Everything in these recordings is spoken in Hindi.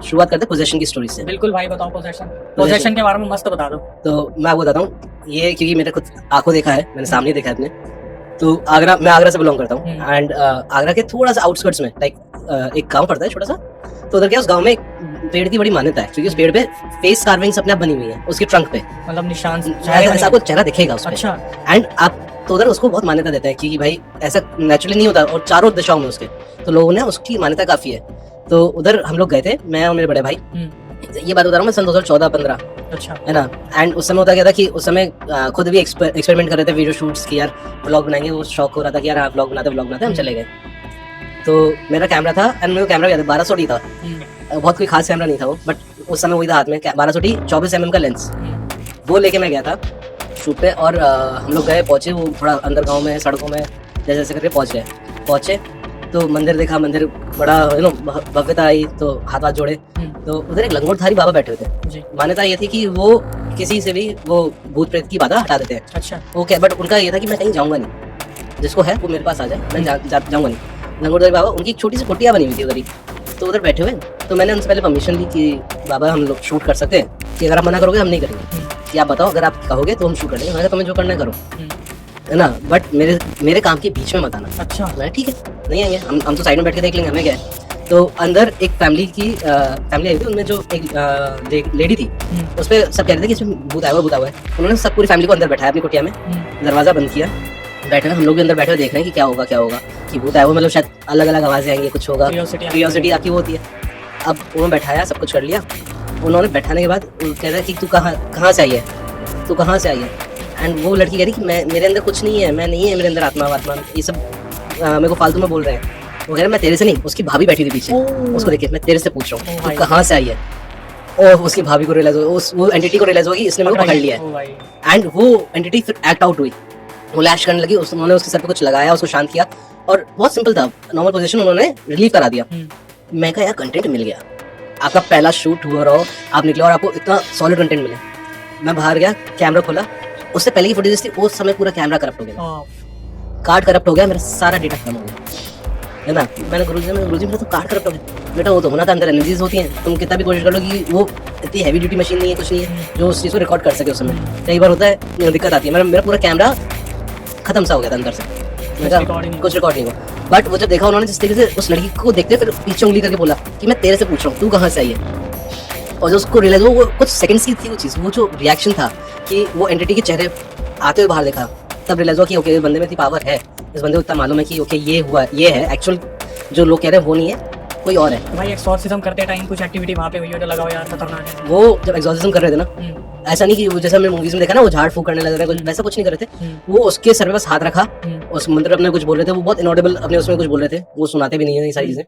शुरुआत करते हैं पोजेशन की स्टोरी से। बिल्कुल भाई, बताओ पोजेशन के बारे में मस्त बता दो। तो मैं आपको बताता हूँ, ये क्योंकि मैंने खुद आंखों देखा है, मैंने सामने देखा है अपने। तो मैं आगरा से बिलोंग करता हूँ एंड आगरा के थोड़ा सा आउटस्कर्ट्स में लाइक एक गांव पड़ता है छोटा सा। तो उधर क्या, उस गांव में एक पेड़ की बड़ी मान्यता है, क्योंकि उस पेड़ पे फेस कार्विंग्स अपने आप बनी हुई है उसके ट्रंक पे, मतलब निशान ऐसा आपको चेहरा दिखेगा उसमें। अच्छा। एंड आप तो उधर उसको बहुत मान्यता देते हैं कि भाई ऐसा नेचुरली नहीं होता, और चारों दिशाओं में उसके, तो लोगों ने उसकी मान्यता काफी है। तो उधर हम लोग गए थे, मैं और मेरे बड़े भाई। ये बात बता रहा हूँ मैं सन 2014-15, अच्छा है ना। एंड उस समय होता क्या था कि उस समय खुद भी एक्सपेरिमेंट कर रहे थे वीडियो शूट्स की, यार ब्लॉग बनाएंगे, वो शौक हो रहा था कि यार हाँ ब्लॉग बनाते हम चले गए। तो मेरा कैमरा था एंड मेरा कैमरा भी 1200D था, बहुत कोई खास कैमरा नहीं था वो, बट उस समय वही था हाथ में 1200D 24mm का लेंस, वो लेके मैं गया था शूट पे। और हम लोग गए, पहुंचे, वो थोड़ा अंदर गाँव में सड़कों में जैसे जैसे करके पहुंचे तो मंदिर देखा, मंदिर बड़ा भव्यता आई, तो हाथ जोड़े। तो उधर एक लंगोटधारी बाबा बैठे हुए थे। मान्यता ये थी कि वो किसी से भी वो भूत प्रेत की बाधा हटा देते हैं। अच्छा। ओके, बट उनका ये था कि मैं कहीं जाऊंगा नहीं, जिसको है वो मेरे पास आ जाए, मैं जाऊंगा नहीं। लंगोटधारी बाबा, उनकी एक छोटी सी कुटिया बनी हुई थी उधर ही, तो उधर बैठे हुए। तो मैंने उनसे पहले परमिशन ली कि बाबा हम लोग शूट कर सकते हैं, कि अगर आप मना करोगे हम नहीं करेंगे, कि आप बताओ अगर आप कहोगे तो हम शूट कर लेंगे। मैंने तुम्हें जो करना है करो, है ना, बट मेरे काम के बीच में मत आना। अच्छा। मैं ठीक है, नहीं आएंगे हम तो साइड में बैठ के देख लेंगे, हमें क्या है। तो अंदर एक फैमिली आई थी, उनमें जो एक लेडी थी, उस पर सब कह रहे थे कि इसमें भूत आया हुआ है। उन्होंने सब पूरी फैमिली को अंदर बैठाया अपनी कुटिया में, दरवाजा बंद किया, बैठे हम लोग भी अंदर बैठे देख रहे हैं कि क्या होगा कि भूत आया हुआ, मतलब शायद अलग अलग आवाजें आएंगी, कुछ होगा, क्यूरियोसिटी आपकी वो होती है। अब उन्होंने बैठाया, सब कुछ कर लिया। उन्होंने बैठाने के बाद कह रहा है कि तू कहाँ से आई है। एंड वो लड़की कह रही कि मेरे अंदर कुछ नहीं है, मैं नहीं है मेरे अंदर आत्मा ये सब मेरे को फालतू में बोल रहे हैं। वो कह रहा मैं तेरे से नहीं, उसकी भाभी बैठी थी पीछे, उसको देखे मैं तेरे से पूछ रहा हूँ तू कहाँ से आई है। और उसकी भाभी को रियलाइज हुआ, वो एंटिटी को रियलाइज हुआ कि इसने मेरे को पकड़ लिया है। एंड वो एंटिटी फिर एक्ट आउट हुई, वो लैश करने लगी। उन्होंने उसके सर पे कुछ लगाया, उसको शांत किया, और बहुत सिंपल था, नॉर्मल पोजीशन उन्होंने रिलीव करा दिया। मैं कहा यार कंटेंट मिल गया, आपका पहला शूट हुआ रहा, आप निकले और आपको इतना सॉलिड कंटेंट मिले। मैं बाहर गया, कैमरा खोला, उससे पहले की फुटेज थी, उस समय पूरा कैमरा करप्ट हो गया, कार्ड करप्ट हो गया, मेरा सारा डेटा खत्म हो गया, है ना। मैंने गुरुजी मेरा तो कार्ड करप्ट हो गया। बेटा वो तो होना था, अंदर एनर्जीज होती हैं, तुम कितना भी कोशिश कर लो कि वो इतनी हैवी ड्यूटी मशीन नहीं है, कुछ नहीं है जो उस चीज़ को रिकॉर्ड कर सके। उस समय कई बार होता है, दिक्कत आती है। मेरा पूरा कैमरा खत्म सा हो गया था अंदर से, कुछ रिकॉर्ड नहीं हुआ। बट वो जब देखा उन्होंने, जिस तरीके से उस लड़की को देखते फिर पीछे उंगली करके बोला कि मैं तेरे से पूछ रहा हूँ तू कहाँ से आई है। और जो उसको रियलाइज वो कुछ सेकंड्स की थी वो चीज़, वो जो रिएक्शन था कि वो एंटिटी के चेहरे आते हुए बाहर देखा, तब रियलाइज हुआ कि ओके इस बंदे में इतनी पावर है, इस बंदे को इतना मालूम है कि ओके ये हुआ, ये है एक्चुअल जो लोग कह रहे हैं, वो नहीं है, कोई और है। भाई एक्सॉर्सिज्म करते टाइम कुछ एक्टिविटी वहाँ पे हुई हो तो लगाओ यार, खतरनाक है। वो जब एक्सॉर्सिज्म कर रहे थे ना, ऐसा नहीं कि वो जैसे हमने मूवीज में देखा ना, वो झाड़ फूक करने लग रहे हैं, वैसा कुछ नहीं कर रहे थे। वो उसके सर पे बस हाथ रखा, उस मंत्र अपने कुछ बोल रहे थे, वो बहुत इनऑडिबल अपने उसमें कुछ बोल रहे थे, वो सुनाते भी नहीं है ये सारी चीजें,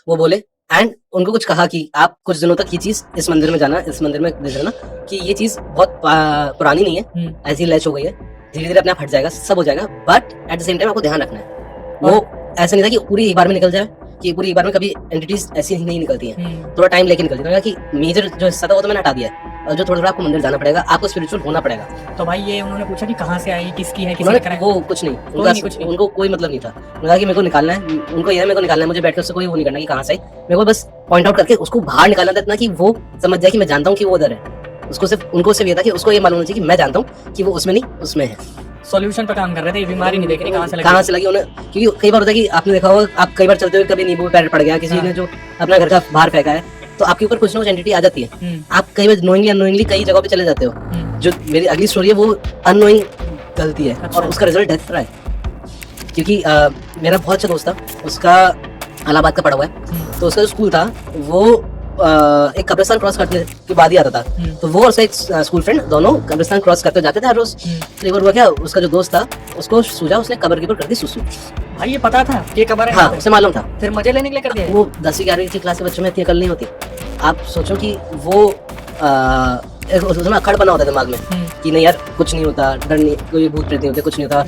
वो बोले। एंड उनको कुछ कहा कि आप कुछ दिनों तक ये चीज इस मंदिर में जाना, इस मंदिर में देखना कि ये चीज बहुत पुरानी नहीं है, ऐसी लैच हो गई है, धीरे धीरे अपने आप हट जाएगा, सब हो जाएगा, but at the same time आपको ध्यान रखना है। वो ऐसा नहीं था कि पूरी एक बार में निकल जाए, कि पूरी एक बार में कभी एंटिटीज ऐसी नहीं निकलती हैं, थोड़ा टाइम लेके निकलती है। कि मेजर जो हिस्सा था वो तो मैंने हटा दिया है, और जो थोड़ा थोड़ा आपको मंदिर जाना पड़ेगा, आपको स्पिरिचुअल होना पड़ेगा। तो भाई ये उन्होंने पूछा कि कहाँ से आई, किसकी है, किसने करा है? वो कुछ नहीं, उनको कोई मतलब नहीं था। उन्होंने कि मेरे को निकालना है, उनको ये मेरे को निकालना है, मुझे बैठ कर उससे कोई वो नहीं करना कि कहाँ से आई, मेरे को बस पॉइंट आउट करके उसको बाहर निकालना था, इतना कि वो समझ जाए कि मैं जानता हूँ कि वो उधर है। उनको सिर्फ ये था कि उसको ये मालूम होना चाहिए कि मैं जानता हूँ कि वो उसमें नहीं, उसमें है। सॉल्यूशन पर काम कर रहे थे, बीमारी नहीं देख रही कहाँ से लगी उन्हें। क्योंकि कई बार होता है कि आपने देखा होगा, आप कई बार चलते हुए कभी नींबू पैर पड़ गया, किसी ने जो अपना घर का बाहर फेंका है, तो आपके ऊपर कुछ ना कुछ एंटिटी आ जाती है। आप कई बार नोइंगली अननोइंगली कई जगह पे चले जाते हो। जो मेरी अगली स्टोरी है वो अननोइंग गलती है, और उसका रिजल्ट डेथ रहा है। क्योंकि मेरा बहुत अच्छा दोस्त था, उसका इलाहाबाद का पड़ा हुआ है, तो उसका जो स्कूल था वो एक कब्रिस्तान क्रॉस करने के बाद ही आता था। तो वो और उसका एक स्कूल फ्रेंड दोनों कब्रिस्तान क्रॉस करते जाते थे हर रोज। तो एक बार हुआ क्या, उसका जो दोस्त था उसको सूझा, उसने कब्र के ऊपर कर दी सुसु। भाई ये पता था ये कब्र है? हाँ, उसे मालूम था। फिर मजे लेने के लिए कर दिया? वो 10वीं-11वीं की क्लास के बच्चों में इतनी अकल नहीं होती। आप सोचो कि वो उसमें अखड़ बना होता है दिमाग में कि नहीं यार कुछ नहीं होता, डर नहीं, कोई भूत प्रेत नहीं होते, कुछ नहीं होता,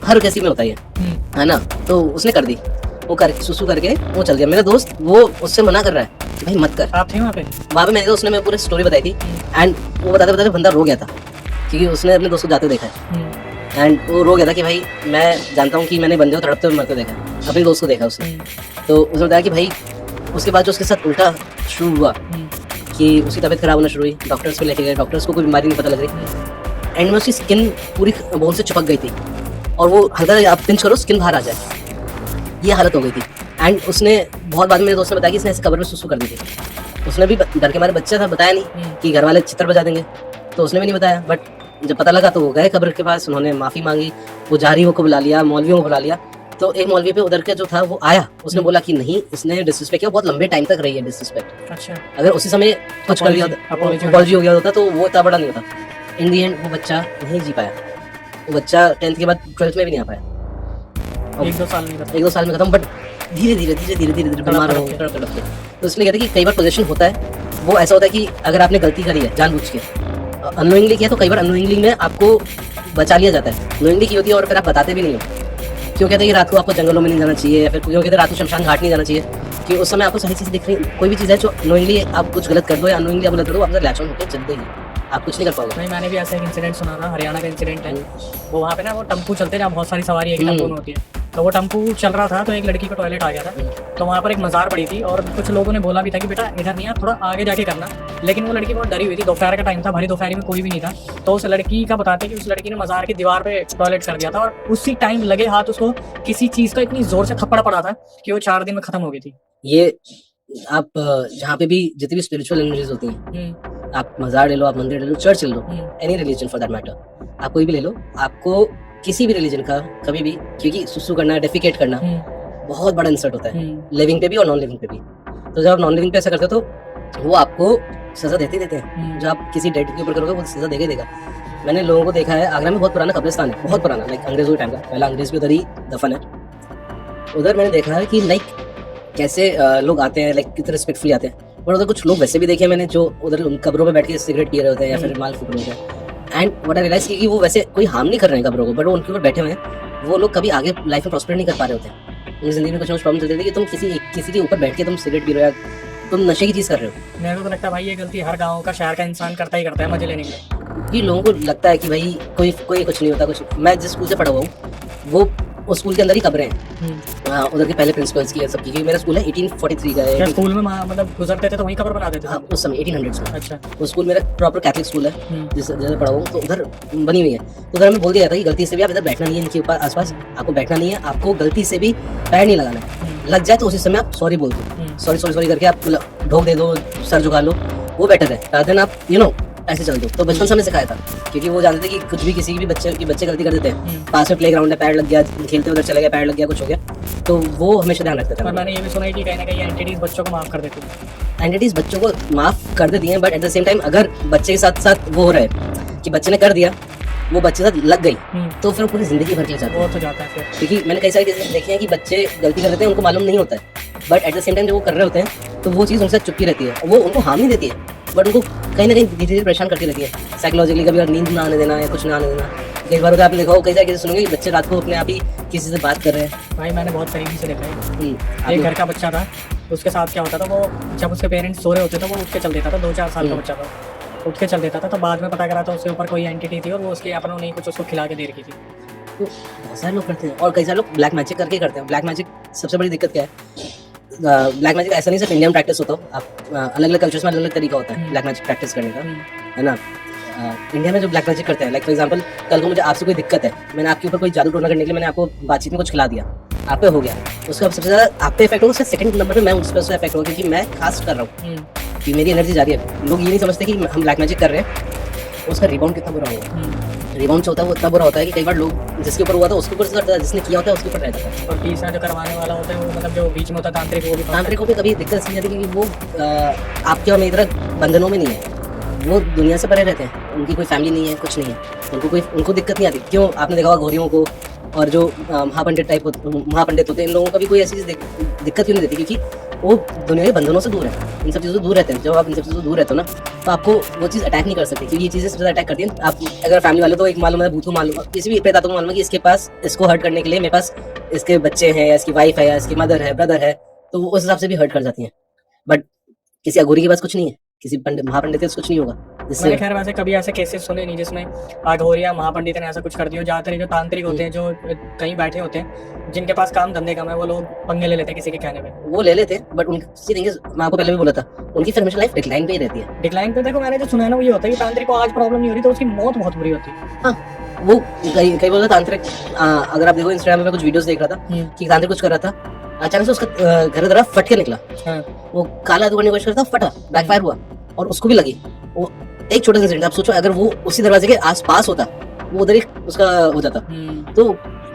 हर किसी में होता है ना। तो उसने कर दी, वो करके सुसु करके वो चल गया। मेरा दोस्त वो उससे मना कर रहा है भाई मत कर। आप थे वहाँ पे? मैंने तो उसने मैं पूरी स्टोरी बताई थी, एंड वो बताते बताते बंदा रो गया था, क्योंकि उसने अपने दोस्त को जाते देखा है। एंड वो रो गया था कि भाई मैं जानता हूँ कि मैंने बंदे को तड़पते हुए मरते देखा, अपने दोस्त को देखा उसने। तो उसने बताया कि भाई उसके बाद जो उसके साथ उल्टा शुरू हुआ कि उसकी तबीयत खराब होना शुरू हुई, डॉक्टर्स पे लेके गए, डॉक्टर्स को कोई बीमारी नहीं पता लग रही, एंड में उसकी स्किन पूरी बोन से चिपक गई थी और वो हल्का आप पिंच करो स्किन बाहर आ जाए, ये हालत हो गई थी। एंड उसने बहुत बाद में मेरे दोस्त ने बताया कि इसने ऐसे कब्र में सुसु कर दी थी। उसने भी डर के मारे बच्चा था, बताया नहीं कि घर वाले चित्र बजा देंगे, तो उसने भी नहीं बताया। बट जब पता लगा तो वो गए कब्र के पास, उन्होंने माफ़ी मांगी, पुजारियों को बुला लिया, मौलवियों को बुला लिया। तो एक मौलवी पे उधर के जो था वो आया, उसने बोला कि नहीं इसने डिसरिस्पेक्ट किया, बहुत लंबे टाइम तक रही है डिसरिस्पेक्ट। अच्छा, अगर उसी समय कुछ कर लिया अपॉलजी हो गया होता तो वो इतना बड़ा नहीं होता। इन दी एंड वो बच्चा नहीं जी पाया, वो बच्चा 10th के बाद 12th में भी नहीं आ पाया, 1-2 साल में खत्म। 1-2 साल में खत्म। बट धीरे धीरे बीमार हो तड़प के। तो इसलिए कहते हैं कि कई बार पोजीशन होता है वो ऐसा होता है कि अगर आपने गलती करी है जानबूझ के, अननोइंगली किया, तो कई बार अननोइंगली में आपको बचा लिया जाता है। नोइंगली की होती है और फिर आप बताते भी नहीं हो। क्यों कहते हैं कि रात को आपको जंगलों में नहीं जाना चाहिए, या फिर क्यों कहते हैं रात को शमशान घाट नहीं जाना चाहिए, कि उस समय आपको सारी चीज़ दिख रही। कोई भी चीज़ है जो नोइंगली आप कुछ गलत कर दो या अननोइंगली आप गलत कर दो, आपका रिएक्शन होकर चल देगी, आप कुछ नहीं कर पाओगे। नहीं, मैंने भी ऐसा एक इंसिडेंट सुना था, हरियाणा का इंसिडेंट है। वो वहाँ पे ना वो टम्पू चलते हैं जहाँ बहुत सारी सवारी एक टम्पू में होती है। तो वो टम्पू चल रहा था तो एक लड़की को टॉयलेट आ गया था, तो वहाँ पर एक मज़ार पड़ी थी और कुछ लोगों ने बोला भी था कि बेटा इधर नहीं है, थोड़ा आगे जाके करना। लेकिन वो लड़की बहुत डरी हुई थी, दोपहर का टाइम था, भरी दोपहर में कोई भी नहीं था। तो उस लड़की का बताते कि उस लड़की ने मज़ार की दीवार पे टॉयलेट कर दिया था और उसी टाइम लगे हाथ उसको किसी चीज़ का इतनी ज़ोर से थप्पड़ पड़ा था कि वो 4 दिन में ख़त्म हो गई थी। ये आप जहाँ पे भी जितनी भी स्पिरिचुअल एनर्जीज होती हैं, आप मज़ार ले लो, आप मंदिर ले लो, चर्च ले लो, any religion for that matter, आप कोई भी ले लो, आपको किसी भी रिलीजन का कभी भी, क्योंकि सुसु करना, डेफिकेट करना बहुत बड़ा इंसल्ट होता है लिविंग पे भी और नॉन लिविंग पे भी। तो जब आप नॉन लिविंग पे ऐसा करते हो तो वो आपको सजा देते हैं। जब आप किसी डेड के ऊपर करोगे वो सजा देगा ही देगा। मैंने लोगों को देखा है, आगरा में बहुत पुराना कब्रिस्तान है, बहुत पुराना, लाइक अंग्रेजों के टाइम का, पहला अंग्रेज भी उधर ही दफन है। उधर मैंने देखा है कि लाइक कैसे लोग आते हैं, लाइक कितने रिस्पेक्टफुली आते हैं। और उधर कुछ लोग वैसे भी देखे मैंने जो उधर उन कब्रों में बैठ के सिगरेट पी रहे होते हैं या फिर माल फूक रहे होते हैं। एंड व्हाट आई रियलाइज कि वो वैसे कोई हार्म नहीं कर रहे हैं कब्रों को, बट वो उनके ऊपर बैठे हुए हैं, वो लोग कभी आगे लाइफ में प्रॉस्पर नहीं कर पा रहे होते हैं। उनकी जिंदगी में कुछ ना कुछ प्रॉब्लम चलती है कि तुम किसी के ऊपर बैठ के तुम सिगरेट पी रहे हो या तुम नशे की चीज़ कर रहे हो। मेरे को तो लगता है भाई ये गलती हर गाँव का, शहर का इंसान करता ही करता है मजे लेने के लिए। कि लोगों को लगता है कि भाई कोई कुछ नहीं होता, कुछ। मैं जिस स्कूल से पढ़ा हुआ हूँ वो उस स्कूल के अंदर ही कब्रें हैं, उधर के पहले प्रिंसिपल्स की, सब की। मेरा स्कूल है 1843 का है। स्कूल में मतलब गुजरते थे तो वहीं कब्र बना देते थे। हाँ, उस समय 1800s में। अच्छा, वो स्कूल मेरा प्रॉपर कैथलिक स्कूल है जिससे पढ़ा हुआ हूँ, तो उधर बनी हुई है। तो उधर हमें बोल दिया जाता है कि गलती से भी आप इधर बैठना नहीं है, इनके ऊपर आसपास आपको बैठना नहीं है, आपको गलती से भी पैर नहीं लगाना है। लग जाए तो उसी समय आप सॉरी बोल दो, सॉरी करके आप ढोक दे दो, सर झुका लो, वो बेटर है rather than आप ऐसे चल दो। तो बचपन से हमें सिखाया था, क्योंकि वो जानते थे कि कुछ भी किसी भी बच्चे गलती कर देते हैं, पास में प्लेग्राउंड है, पैर लग गया, खेलते उधर चले गए, पैर लग गया, कुछ हो गया, तो वो हमेशा ध्यान रखते थे। पर मैंने ये भी सुना है कि कहीं ना कहीं एंटिटीज बच्चों को माफ कर देती है। एंटिटीज बच्चों को माफ कर देती हैं, but at the same time अगर बच्चे के साथ साथ वो हो रहा है कि बच्चे ने कर दिया, वो बच्चे के साथ लग गई, तो फिर वो पूरी जिंदगी भर के लिए जाती है। वो तो जाता है फिर, क्योंकि मैंने कई सारी केसेस देखे हैं कि बच्चे गलती कर देते हैं, उनको मालूम नहीं होता है, but at the same time जब वो कर रहे होते हैं तो वो चीज़ उनसे चुपकी रहती है, वो उनको हार्म नहीं देती है, बट उनको कहीं ना कहीं धीरे धीरे परेशान करती रहती है साइकोलॉजिकली। कभी अगर नींद ना आने देना या कुछ ना आने देना। कई बार आपने देखा हो, कई सारे केसेस सुनोगे कि बच्चे रात को अपने आप ही किसी से बात कर रहे हैं। भाई मैंने बहुत करीबी से देखा है। एक घर का बच्चा था, उसके साथ क्या होता था, वो जब उसके पेरेंट्स सो रहे होते थे वो उठ के चल देता था, 2-4 साल का बच्चा था, उठ के चल देता था। तो बाद में पता करा था उसके ऊपर कोई एंटिटी थी और वो उसके अपनों ने कुछ उसको खिला के दे रखी थी। तो बहुत सारे लोग करते हैं, और कई सारे लोग ब्लैक मैजिक करके करते हैं। ब्लैक मैजिक सबसे बड़ी दिक्कत क्या है, ब्लैक मैजिक ऐसा नहीं सिर्फ इंडियन प्रैक्टिस होता हो, आप अलग अलग कल्चर्स में अलग अलग तरीका होता है ब्लैक मैजिक प्रैक्टिस करने का, है ना। इंडिया में जो ब्लैक मैजिक करते हैं, लाइक फॉर एग्जांपल कल को मुझे आपसे कोई दिक्कत है, मैंने आपके ऊपर कोई जादू टोना करने के लिए मैंने आपको बातचीत में कुछ खिला दिया, आप पे हो गया, उसका सबसे ज़्यादा आप पे इफेक्ट होगा, उससे सेकंड नंबर पे मैं उस पर इफेक्ट होगा, क्योंकि मैं खास कर रहा हूँ कि मेरी एनर्जी जा रही है। लोग ये नहीं समझते कि हम ब्लैक मैजिक कर रहे हैं, उसका रिबाउंड कितना बुरा होगा। रिबाउंड जो होता है वो इतना बुरा होता है कि कई बार लोग जिसके ऊपर हुआ था उसके ऊपर से करता है, जिसने किया होता है उसके ऊपर रहता है। और तीसरा जो करवाने वाला होता है वो मतलब जो बीच में होता है तांत्रिक, वो भी तांत्रिकों पे कभी दिक्कत नहीं आती, क्योंकि वो आपके और मेरी तरह बंधनों में नहीं है, वो दुनिया से परे रहते हैं, उनकी कोई फैमिली नहीं है, कुछ नहीं है, उनको दिक्कत नहीं आती। क्यों, आपने देखा होगा घोड़ियों को और जो महापंडित होते हैं, इन लोगों को भी कोई ऐसी दिक्कत क्यों नहीं देती, क्योंकि वो दुनिया के बंधनों से दूर है, इन सब चीज़ों से दूर रहते हैं। जब आप इन सब चीज़ों से दूर रहते हो ना, तो आपको वो चीज़ अटैक नहीं कर सकती, क्योंकि ये चीज़ें सबसे ज़्यादा अटैक करती हैं। आप अगर फैमिली वाले तो एक मालूम है, भूत को मालूम है, किसी भी प्रेत को मालूम है कि इसके पास इसको हर्ट करने के लिए मेरे पास इसके बच्चे हैं या इसकी वाइफ है या इसकी मदर है, ब्रदर है, तो वो उस हिसाब से भी हर्ट कर जाती हैं। बट किसी अघोरी के पास कुछ नहीं है, किसी महापंडित के पास कुछ नहीं होगा, मैंने खैर वैसे कभी ऐसे केसेस सुने नहीं जिसमें अघोरिया महापंडित ने ऐसा कुछ कर दिया। ज्यादातर जो तांत्रिक होते हैं, जो कहीं बैठे होते हैं, जिनके पास काम धंधे कम है, वो लोग पंगे ले लेते हैं किसी के कहने पे। वो ले लेते, बट उनकी थिंग इज, मैं आपको पहले भी बोला था, उनकी फिर हमेशा लाइफ डिक्लाइन पे ही रहती है। डिक्लाइन पे देखो, मैंने जो सुना है ना वो ये होता है कि तांत्रिक को आज प्रॉब्लम नहीं हो रही तो उसकी मौत बहुत बुरी होती है। हाँ, वो कई बोलता तांत्रिक, अगर आप देखो इंस्टाग्राम में कुछ वीडियोस देख रहा था कि तांत्रिक कुछ कर रहा था, अचानक से उसका घर तरफ फट के निकला। वो काला करने की कोशिश करता, फटा, बैकफायर हुआ और उसको भी लगी। वो एक छोटा सा इंसिडेंट, आप सोचो अगर वो उसी दरवाजे के आसपास होता, वो उधर ही उसका हो जाता। तो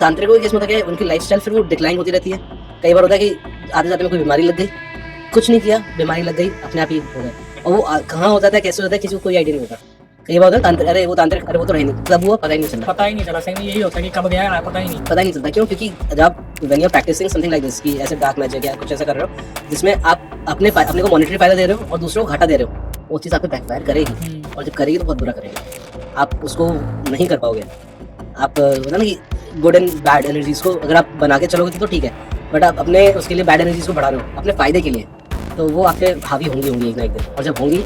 तांत्रिकों के केस में होता क्या है, उनकी लाइफस्टाइल फिर वो डिक्लाइन होती रहती है। कई बार होता है कि आते जाते में कोई बीमारी लग गई, कुछ नहीं किया, बीमारी लग गई, अपने आप ही हो गए। और वो कहाँ हो जाता है, कैसे होता है, किसी को कोई आइडिया नहीं होता। कई बार होता है तांत्रिक, अरे वो तांत्रिक, अरे वो तो रही नहीं, कब हुआ पता ही नहीं चला। पता ही नहीं चला, सही में यही होता है कि कब गया पता ही नहीं चलता। क्यों? क्योंकि जब when you are practising something like this, कि ऐसे डार्क मैजिक या कुछ ऐसा कर रहे हो जिसमें आप अपने को मॉनेटरी फायदा दे रहे हो और दूसरों को घाटा दे रहे हो, वो चीज़ आपको बैकफायर करेगी, और जब करेगी तो बहुत बुरा करेगी। आप उसको नहीं कर पाओगे। आप ना कि गुड एंड बैड एनर्जीज को अगर आप बना के चलोगे तो ठीक है, बट आप अपने उसके लिए बैड एनर्जीज को बढ़ा रहे हो अपने फायदे के लिए, तो वो आपके हावी होंगी एक ना एक दिन, और जब होंगी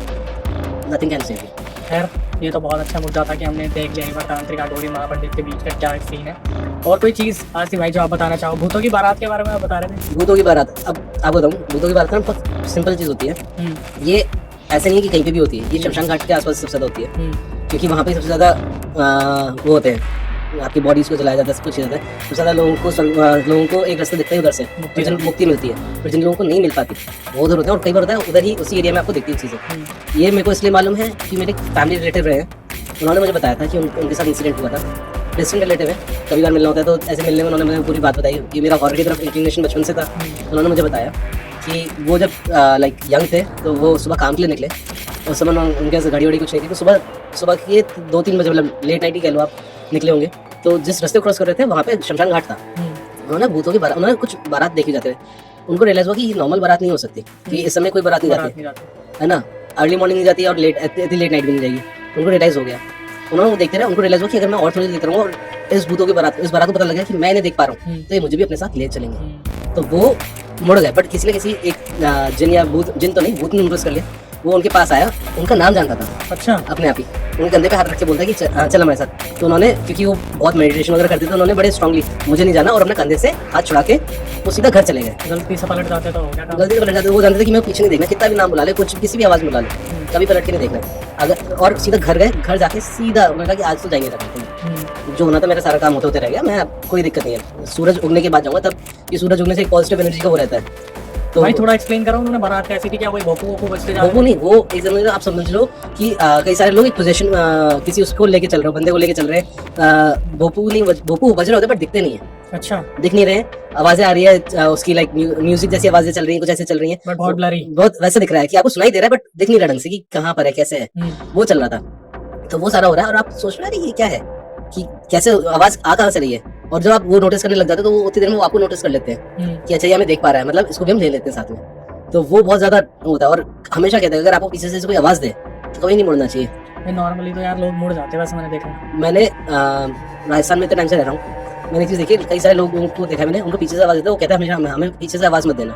नथिंग कैन सेव यू। खैर, ये तो बहुत अच्छा मुद्दा था कि हमने देख लिया एक बार तांत्रिक अघोरी महापंडित के बीच का क्या सीन है। और कोई चीज़ आसिफ भाई जो आप बताना चाहो? भूतों की बारात के बारे में आप बता रहे थे। भूतों की बारात, अब आप बताऊँ, भूतों की बारात ना बहुत सिंपल चीज़ होती है। ये ऐसे नहीं है कि कहीं पे भी होती है, ये शमशान घाट के आसपास सबसे ज़्यादा होती है, क्योंकि वहाँ पे सबसे ज़्यादा वो होते हैं, आपकी बॉडीज को जलाया जाता है, सब कुछ जाता है। सबसे ज़्यादा लोगों को एक रास्ते दिखते हैं उधर से, मुक्ति मिलती है, फिर जिन लोगों को नहीं मिल पाती वो उधर होते हैं। और कई बार होता है उधर ही उसी एरिया में आपको दिखती है चीज़ें। ये मेरे को इसलिए मालूम है कि मेरे फैमिली रिलेटिव रहे हैं, उन्होंने मुझे बताया था कि उनके साथ इंसिडेंट हुआ था। डिस्टेंट रिलेटिव है, कभी बार मिलना होता है, तो ऐसे मिलने में उन्होंने मुझे पूरी बात बताई कि मेरा हॉरर की तरफ इंक्लिनेशन बचपन से था। उन्होंने मुझे बताया कि वो जब लाइक यंग थे तो वो सुबह काम के लिए निकले, उस समय उनके घड़ी वड़ी कुछ नहीं थी, तो सुबह के 2-3 बजे, मतलब लेट नाइट ही कह लो आप, निकले होंगे। तो जिस रास्ते क्रॉस कर रहे थे वहाँ पे शमशान घाट था। उन्होंने भूतों की बारात, उन्होंने कुछ बारात देखी जाते थे, उनको रियलाइज हुआ कि ये नॉर्मल बारात नहीं हो सकती, कि इस समय कोई बारात नहीं जाती है ना, अर्ली मॉर्निंग नहीं जाती है और इतनी लेट नाइट भी नहीं जाएगी। उनको रियलाइज हो गया, उन्होंने देखते रहे, उनको रियलाइज हुआ कि अगर मैं और थोड़ी देर देखता रहूँगा और इस भूतों की बारात, इस बारात को पता लगा कि मैं इन्हें देख पा रहा हूँ, तो ये मुझे भी अपने साथ ले चलेंगे। तो वो मुड़ गए, बट किसी न किसी एक जिन या भूत, जिन तो नहीं, भूत ने इम्प्रेस कर लिया। वो उनके पास आया, उनका नाम जानता था। अच्छा। अपने आप ही उनके कंधे पे हाथ रख के बोलता है कि चल हमारे साथ। तो उन्होंने, क्योंकि वो बहुत मेडिटेशन वगैरह करते थे, उन्होंने बड़े स्ट्रांगली मुझे नहीं जाना, और अपने कंधे से हाथ छुड़ा के वो सीधा घर चले गए। गलती से पलट जाते तो हो गया। गलती से पलट जाते, वो जानते थे कि मैं पीछे नहीं देखना, कितना भी नाम बुला ले, कुछ किसी भी आवाज़ में बुला ले, कभी पलट के नहीं देखना। अगर और सीधा घर गए, घर जाके सीधा उन्होंने कहा कि आज तो जाएंगे तक, जो होना था मेरा सारा काम होते होते रह गया, मैं कोई दिक्कत नहीं है, सूरज उगने के बाद जाऊँगा। तब ये सूरज उगने से एक पॉजिटिव एनर्जी का वो रहता है। तो भाई थोड़ा एक्सप्लेन करो, उन्होंने बारात कैसी थी, क्या वही भोपू बजते जा रहे? भोपू नहीं, वो एक समझ लो, आप समझ लो कि कई सारे लोग एक पोजीशन किसी उसको लेके चल रहे हो, बंदे को लेके चल रहे हैं। भोपू नहीं, भोपू बज रहे होते बट दिखते नहीं है। अच्छा, दिख नहीं रहे, आवाजें आ रही है उसकी, लाइक म्यूजिक जैसी आवाजें चल रही है, कुछ ऐसे चल रही है, बहुत ब्लरी, बहुत वैसे दिख रहा है कि आपको सुनाई दे रहा है बट दिख नहीं रहा ढंग से कि कहाँ पर है, कैसे है, वो चल रहा था। तो वो सारा हो रहा है और आप सोच रहे हैं ये क्या है, कि कैसे आवाज आ कहाँ से रही है। और जब आप वो नोटिस करने लग जाते हो तो वो उतनी देर में वो आपको नोटिस कर लेते हैं कि अच्छा ये हमें देख पा रहा है, मतलब इसको भी हम ले लेते हैं साथ में। तो वो बहुत ज्यादा होता है, और हमेशा कहते हैं अगर आपको पीछे से कोई आवाज दे तो कभी नहीं मुड़ना चाहिए। नॉर्मली तो यार लोग मुड़ जाते हैं, वैसे मैंने देखा। मैंने राजस्थान में इतने टाइम से रह रहा हूँ, मैंने चीज देखी, कई सारे लोगों को देखा मैंने, उनको पीछे से आवाज देते, वो कहते हैं हमेशा हमें पीछे से आवाज मत देना,